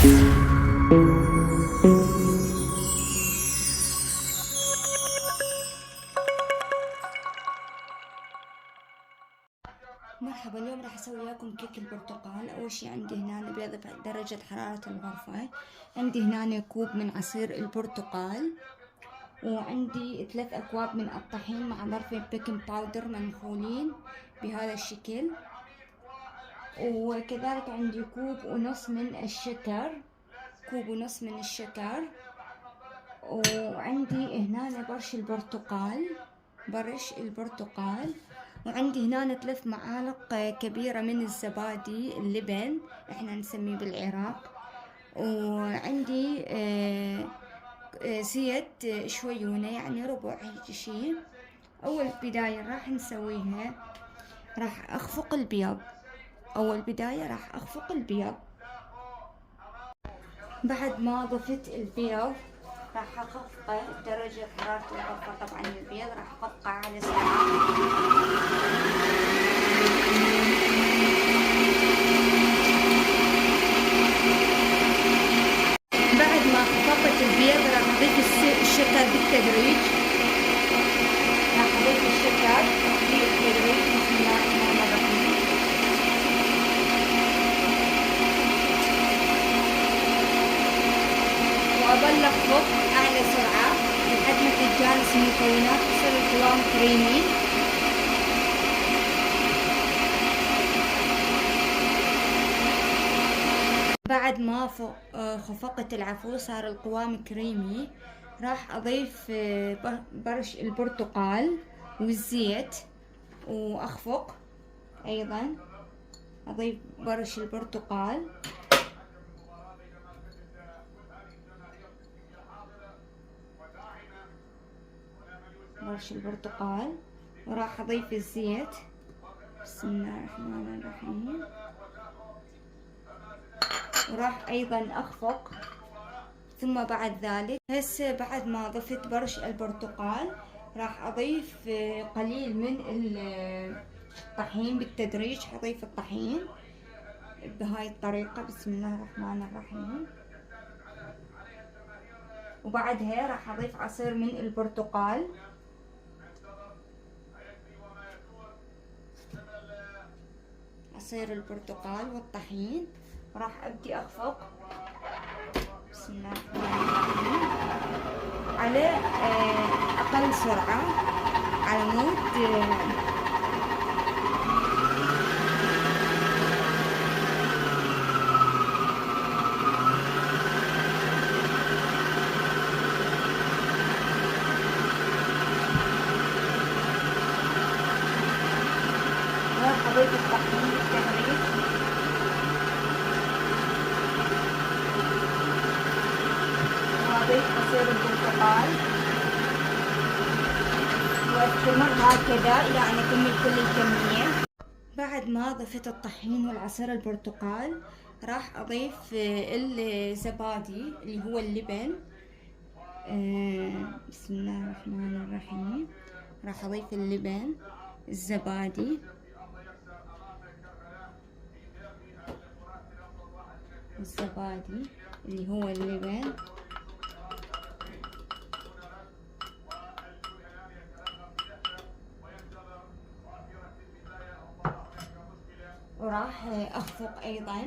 مرحبا، اليوم راح اسوي لكم كيك البرتقال. اول شي عندي هنا بيض درجة حرارة الغرفة، عندي هنا كوب من عصير البرتقال، وعندي 3 اكواب من الطحين مع ظرفين بيكنج باودر منخولين بهذا الشكل، وكذلك عندي كوب ونص من الشكر، وعندي هنا برش البرتقال، وعندي هنا 3 معالق كبيرة من الزبادي اللبن احنا نسميه بالعراق، وعندي زيت شويونة يعني ربع هيك شي. اول بداية راح نسويها راح اخفق البيض. بعد ما ضفت البيض راح اخفقه بدرجة حرارة الغرفة. طبعا البيض راح اخفقه على سرعة. بعد ما خفقت البيض راح اضيف الشكر بالتدريج. بسم الله الرحمن الرحيم. وأظل أخفق أعلى سرعة لحد ما تتجانس المكونات ويصير القوام كريمي. بعد ما خفقت العفو صار القوام كريمي، راح أضيف برش البرتقال والزيت وأخفق. أيضا أضيف برش البرتقال وراح أضيف الزيت. بسم الله الرحمن الرحيم. وراح أيضا أخفق. ثم بعد ذلك هسه بعد ما ضفت برش البرتقال راح أضيف قليل من الطحين بالتدريج. أضيف الطحين بهاي الطريقة. بسم الله الرحمن الرحيم. وبعدها راح أضيف عصير من البرتقال. والطحين. راح أبدي أخفق. بسم الله الرحمن الرحيم على أقل سرعة على مود راح أضيف الطحين بالتدريج. وأضيف عصير البرتقال واستمر هكذا إلى أن أكمل كل الكمية. بعد ما ضفت الطحين والعصير البرتقال راح أضيف الزبادي اللي هو اللبن. بسم الله الرحمن الرحيم. راح أضيف اللبن الزبادي اللي هو اللبن. وراح أخفق أيضا.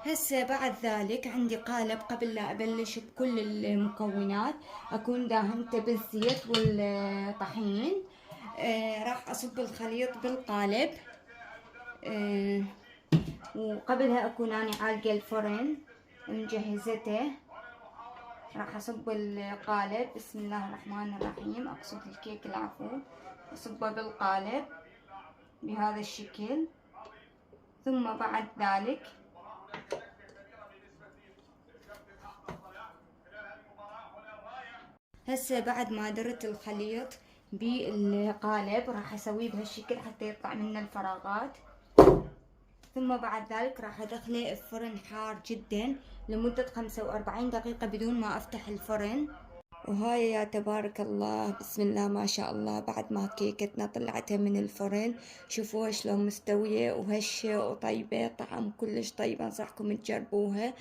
هسه بعد ذلك عندي قالب. قبل لا أبلش بكل المكونات أكون داهنته بالزيت والطحين. راح أصب الخليط بالقالب. وقبلها أكون أنا عالقة الفرن مجهزته. راح أصب القالب. بسم الله الرحمن الرحيم. أقصد الكيك العفو. أصبه بالقالب بهذا الشكل. ثم بعد ذلك هسه بعد ما درت الخليط بالقالب راح اسويه بهالشكل حتى يطلع منه الفراغات. ثم بعد ذلك راح ادخله بفرن حار جدا لمدة 45 دقيقة بدون ما افتح الفرن. وهاي يا تبارك الله بسم الله ما شاء الله، بعد ما كيكتنا طلعتها من الفرن شوفوها شلون مستوية وهشة وطيبة، طعم كلش طيب، انصحكم تجربوها.